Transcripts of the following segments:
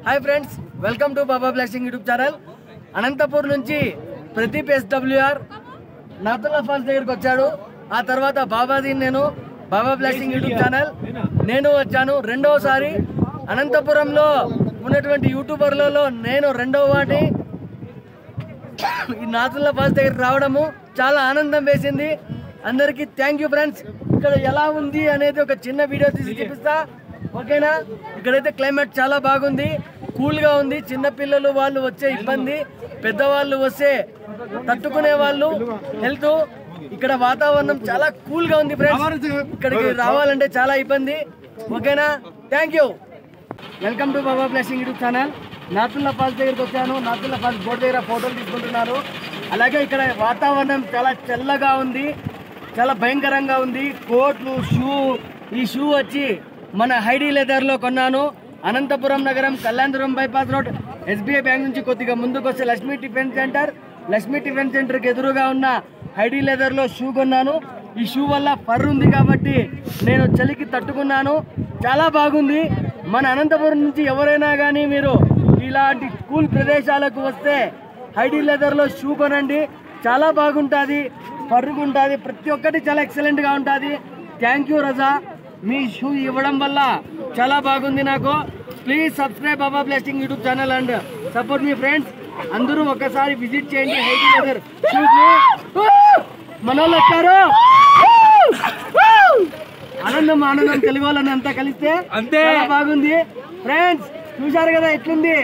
Hi friends, welcome to Baba blessing YouTube channel. Anantapur నుంచి Pradeep SWR నాతుల్లా falls దగ్గరికి వచ్చాడు। ఆ తర్వాత బాబాది నేను బాబా బ్లెస్సింగ్ యూట్యూబ్ ఛానల్ నేను వచ్చాను రెండోసారి। అనంతపురంలో ఉన్నటువంటి యూట్యూబర్లలో నేను రెండవ వాటి। ఈ నాతుల్లా ఫాల్స్ దగ్గరికి రావడము చాలా ఆనందం వేసింది। అందరికీ థ్యాంక్ యూ ఫ్రెండ్స్। ఇక్కడ ఎలా ఉంది అనేది ఒక చిన్న వీడియో తీసి చూపిస్తా, ఓకేనా? ఇక్కడైతే క్లైమేట్ చాలా బాగుంది, కూల్ గా ఉంది। చిన్న పిల్లలు వాళ్ళు వచ్చే ఇబ్బంది, పెద్దవాళ్ళు వస్తే తట్టుకునే వాళ్ళు హెల్త్। ఇక్కడ వాతావరణం చాలా కూల్ గా ఉంది ఫ్రెండ్స్, ఇక్కడికి రావాలంటే చాలా ఇబ్బంది, ఓకేనా? Thank you, welcome to Baba blessing YouTube channel. Nathulla falls దగ్గరికి వచ్చాను, నాతుల్లా ఫాల్స్ బోర్డు దగ్గర ఫోటోలు తీసుకుంటున్నారు। అలాగే ఇక్కడ వాతావరణం చాలా చల్లగా ఉంది, చాలా భయంకరంగా ఉంది। కోట్లు షూ, ఈ షూ వచ్చి మన హైడీ లెదర్లో కొన్నాను। అనంతపురం నగరం Kalyanapuram bypass road SBI bank నుంచి కొద్దిగా ముందుకు వస్తే లక్ష్మీ టిఫిన్ సెంటర్కి ఎదురుగా ఉన్న హైడీ లెదర్లో షూ కొన్నాను। ఈ షూ వల్ల ఫర్ ఉంది కాబట్టి నేను చలికి తట్టుకున్నాను, చాలా బాగుంది। మన అనంతపురం నుంచి ఎవరైనా కానీ మీరు ఇలాంటి కూల్ ప్రదేశాలకు వస్తే హైడీ లెదర్లో షూ కొనండి, చాలా బాగుంటుంది, ఫర్గుంటుంది, ప్రతి ఒక్కటి చాలా ఎక్సలెంట్గా ఉంటుంది। థ్యాంక్ యూ రజా, మీ షూ ఇవ్వడం వల్ల చాలా బాగుంది నాకు। Please subscribe Baba blessing YouTube channel and support మీ ఫ్రెండ్స్। అందరూ ఒక్కసారి విజిట్ చేయండి హైడీ లెదర్ షూస్ని। మనోళ్ళు వచ్చారు, ఆనందం తెలుగు వాళ్ళని అంతా కలిస్తే అంతే బాగుంది ఫ్రెండ్స్। చూశారు కదా ఎట్లుంది,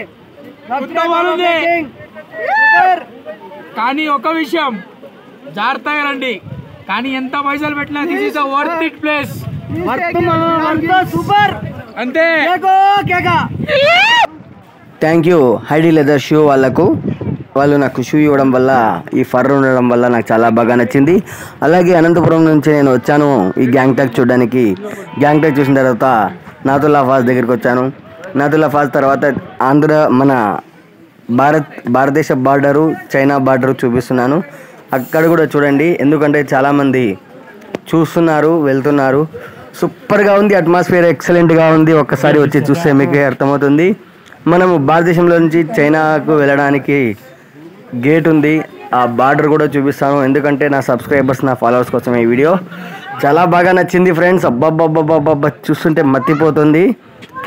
కానీ ఒక విషయం జాగ్రత్తగా రండి, కానీ ఎంత పైసలు పెట్టినా this is the worth it place, super అంతే। థ్యాంక్ యూ హైడీ లెదర్ షూ వాళ్ళకు, వాళ్ళు నాకు షూ ఇవ్వడం వల్ల, ఈ ఫర్ ఉండడం వల్ల నాకు చాలా బాగా నచ్చింది। అలాగే అనంతపురం నుంచి నేను వచ్చాను ఈ గ్యాంగ్టాక్ చూడడానికి। గ్యాంగ్టాక్ చూసిన తర్వాత నాతుల్లా ఫాల్స్ దగ్గరికి వచ్చాను। నాతుల్లా ఫాల్స్ తర్వాత మన భారతదేశ బార్డరు, చైనా బార్డరు చూపిస్తున్నాను, అక్కడ కూడా చూడండి, ఎందుకంటే చాలామంది చూస్తున్నారు, వెళ్తున్నారు। సూపర్గా ఉంది, అట్మాస్ఫియర్ ఎక్సలెంట్గా ఉంది, ఒక్కసారి వచ్చి చూస్తే మీకే అర్థమవుతుంది। మనము భారతదేశంలో నుంచి చైనాకు వెళ్ళడానికి గేట్ ఉంది, ఆ బార్డర్ కూడా చూపిస్తాను, ఎందుకంటే నా సబ్స్క్రైబర్స్, నా ఫాలోవర్స్ కోసం ఈ వీడియో చాలా బాగా నచ్చింది ఫ్రెండ్స్। అబ్బాబ్బాబ్బాబ్బా చూస్తుంటే మత్తిపోతుంది,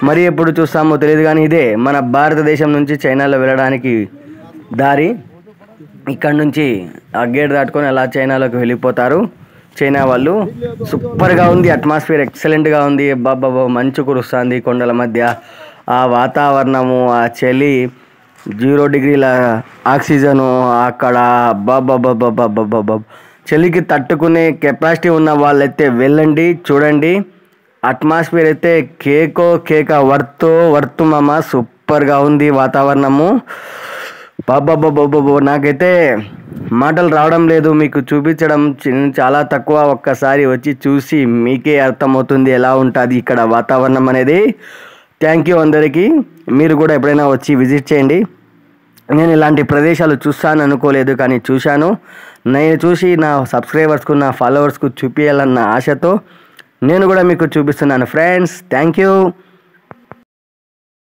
మరి ఎప్పుడు చూస్తామో తెలియదు, కానీ ఇదే మన భారతదేశం నుంచి చైనాలో వెళ్ళడానికి దారి। ఇక్కడ నుంచి ఆ గేట్ దాటుకొని అలా చైనాలోకి వెళ్ళిపోతారు చైనా వాళ్ళు। సూపర్గా ఉంది, అట్మాస్ఫియర్ ఎక్సలెంట్గా ఉంది, బాబా మంచు కురుస్తుంది కొండల మధ్య, ఆ వాతావరణము, ఆ చలి, 0 డిగ్రీల ఆక్సిజను అక్కడ, బాబా చలికి తట్టుకునే కెపాసిటీ ఉన్న వాళ్ళైతే వెళ్ళండి, చూడండి। అట్మాస్ఫియర్ అయితే కేక వర్తు మామ, సూపర్గా ఉంది వాతావరణము, బాబా నాకైతే మాటలు రావడం లేదు, మీకు చూపించడం చాలా తక్కువ, ఒక్కసారి వచ్చి చూసి మీకే అర్థమవుతుంది ఎలా ఉంటుంది ఇక్కడ వాతావరణం అనేది। థ్యాంక్ యూ అందరికీ, మీరు కూడా ఎప్పుడైనా వచ్చి విజిట్ చేయండి। నేను ఇలాంటి ప్రదేశాలు చూస్తాను అనుకోలేదు, కానీ చూశాను, నేను చూసి నా సబ్స్క్రైబర్స్కు, నా ఫాలోవర్స్కు చూపించాలన్న ఆశతో నేను కూడా మీకు చూపిస్తున్నాను ఫ్రెండ్స్। Thank you.